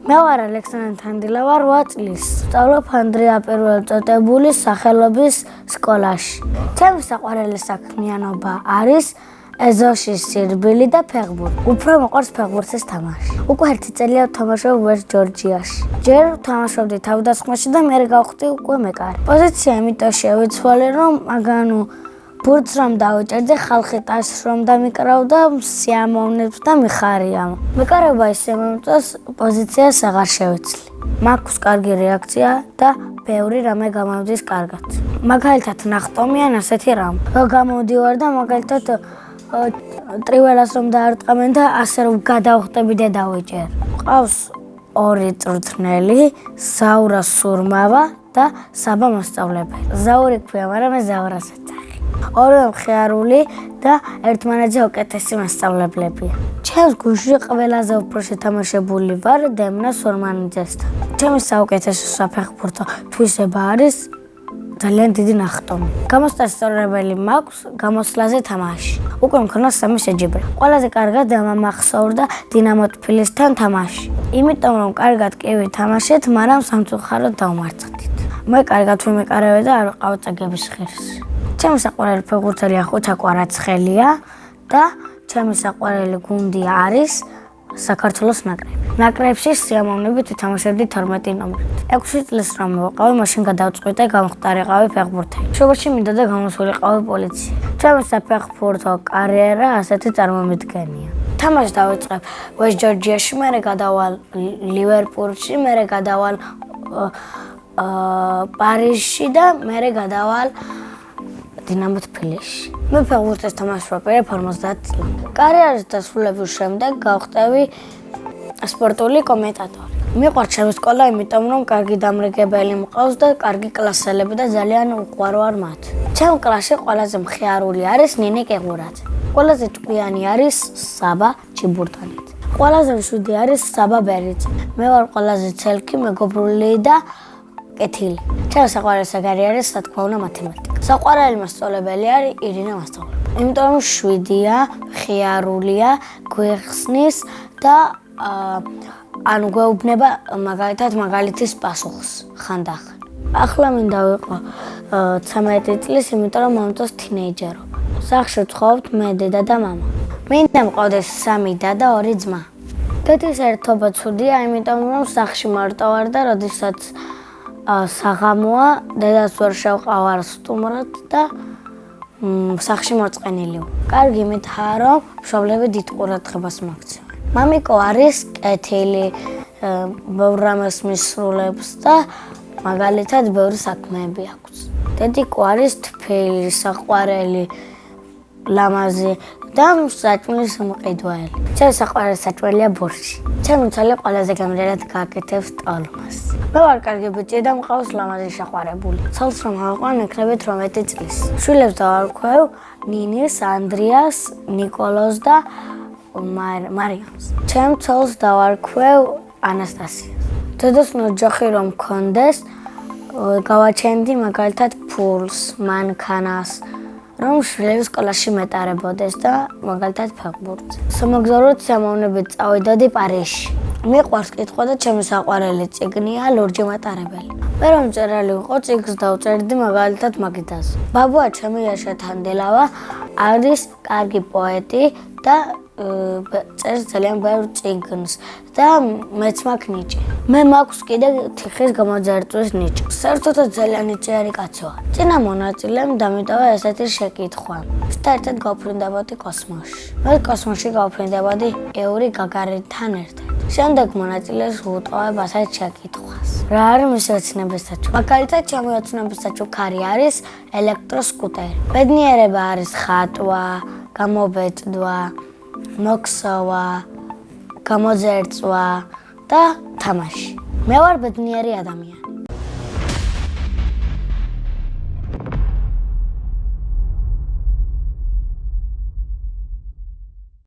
მე ვარ ალექსანდრე თანდილა ვარ 8 წლის. სწავლობ ანდრია პირველ წოდებულის სახელობის სკოლაში. ჩემი საყვარელი საქმიანობა არის ეზოშის სირბილი და ფეხბურთი. უფრო მოყვარს ფეხბურთის თამაში. უკვე 1 წელია ვთამაშობ ვესტ ჯორჯიაში. ჯერ ვთამაშობდი თავდასხმაში და მერე გავხდი უკვე მეკარე. პოზიცია იმიტომ შევიცვალე, რომ მაგანუ ბურთს რომ დავიჭერდი, ხალხი ტას რომ დამიკრავდა, სიამოვნებს და მიხარია. მეკარება ისე მომწონს, პოზიციას აღარ შევეცლი. მაქვს კარგი რეაქცია და ბევრი რამე გამოვდის კარგად. მაგალითად, ნახტომიან ასეთი რამ. რომ გამოდივარ და მაგალითად ტრიველას რომ დაარტყამენ და ასე რომ გადავხტები და დავიჭერ. ყავს 2 წვრთნელი, ზაურა სურმავა და საბა მასწავლებელი. ზაური ქვია, მაგრამ ეს ზაურას ეძახი. ორივე მხიარული და ერთმანეთზე უკეთესი მასწავლებლებია. ჩემს გუშინ ყველაზე უფრო შეთამაშებული ვარ დემნა სურმანიძესთან. ჩემი საუკეთესო საფეხბურთო თვისება არის ძალიან დიდი ნახტომი. გამოსწორებელი მაქვს გამოსვლაზე თამაში. უკვე მქონდა 3 შეჯიბრი. ყველაზე კარგად დამამახსოვრდა დინამო თბილისთან თამაში. იმიტომ რომ კარგად კი ვითამაშეთ, მაგრამ სამწუხაროდ დავმარცხდით. მე კარგად ვიმეკარებე და არ ვიყავ წაგების ხერს. ჩემი საყვარელი ფეხბურთელია ხუჩა კვარაცხელია და ჩემი საყვარელი გუნდი არის საქართველოს ნაკრები. ნაკრებში სიამოვნებით ვითამაშებდი 12 ნომრით. 6 წელს რომ მოვყავი, მაშინ გადავწყვიტე და გამختارიყავი ფეხბურთელი. მშობლებში მინდოდა გამოსულიყავი პოლიცია. ჩემი საფეხბურთო კარიერა ასეთი წარმომიდგენია. თამაში დავიწყებ ვესტ ჯორჯიაში, მერე გადავალ ლივერპულში, მერე გადავალ პარიზში და მერე გადავალ დინამო თბილისში. მე ფეხბურთს თამაშობ 50 წლად. კარიერის დასრულების შემდეგ გავხდები სპორტული კომენტატორი. მიყვარს ჩემი სკოლა, იმიტომ რომ კარგი დამრიგებელი მყავს და კარგი კლასელები და ძალიან უყვარვარ მათ. ჩემ კლასში ყველაზე მხიარული არის ნინი კეღურაძე. ყველაზე ჭკვიანი არის საბა ჩიბურტანიძე. ყველაზე მშვიდი არის საბა ბერიძე. მე ვარ ყველაზე ცელკი, მეგობრული და კეთილი. ჩემი საყვარელი საგარი არის სათქმა უნდა მათემატიკა. საყვარელი მასწავლებელი არის ირინა მასწავლებელი. იმიტომ რომ შვიდია, მხიარულია, გვეხსნის და ანუ გვეუბნება მაგალითად მაგალითის პასუხს ხანდახან. ახლა მინდა ვიყო 13 წლის, იმიტომ რომ მომწონს თინეიჯერობა. სახლში ვცხოვრობთ მე, დედა და მამა. მინდა მყავდეს 3 და 2 ძმა. დედის ერთობა ცუდია, იმიტომ რომ სახლში მარტო ვარ და როდესაც საღამოა, დედას ვერ შევყავარ სტუმრად და სახლში მოწყენილი ვარ. კარგი მითაა, რომ მშობლები დიდ ყურადღებას მაქცევენ. მამიკო არის კეთილი, ბევრ რამეს მისრულებს და მაგალითად ბევრი საქმეები აქვს. დედიკო არის თბილი, საყვარელი, ლამაზი და საჭმლის მყიდველი. ჩემი საყვარელი საჭმელია ბორში. ჩემი ცოლი ყველაზე გამძლეად გააკეთებს ტოლმას. მე ვარ კარგი ბიჭი და მყავს ლამაზი შეყვარებული. ცოლს რომ ავყვან ეკრებით 18 წლის. შვილებს დავარქვევ ნინის, ანდრიას, ნიკოლოზს და მარიამს. ჩემ ცოლს დავარქვევ ანასტასიას. დედას ნოჯახი რომ მქონდეს, გავაჩენდი მაგალითად ფულს, მანქანას, რომ შვილები სკოლაში მეტარებოდეს და მაგალითად ფეხბურთს. სამოგზაუროდ სიამოვნებით წავიდოდი პარიზში. მიყვარს კითხვა და ჩემი საყვარელი წიგნია ლურჯი მატარებელი. მე რომ მწერალი ვიყო, წიგნს დავწერდი მაგალითად მაგიდაზე. ბაბუა ჩემი იაშა თანდილავა არის კარგი პოეტი და წერს ძალიან ბევრ წიგნს და მეც მაქვს ნიჭი. მე მაქვს კიდე თიხის გამოძერწვის ნიჭი. საერთოდაც ძალიან ნიჭიერი კაცი ვარ. წინა მონაწილემ დამიტოვა ესეთი შეკითხვა. ერთად გავფრინდებოდი კოსმოსში. მე კოსმოსში გავფრინდებოდი იური გაგარინთან ერთად. შემდეგ მონაწილეს ვუტყავებ ასეთ შეკითხვას. რა არის მისი ოცნების საჩუქარი? მაგალითად, ჩემი ოცნების საჩუქარი არის ელექტროსკუტერი. ბედნიერება არის ხატვა, გამობეჭდვა, მოქსოვა, გამოძერწვა და თამაში. მე ვარ ბედნიერი ადამიანი.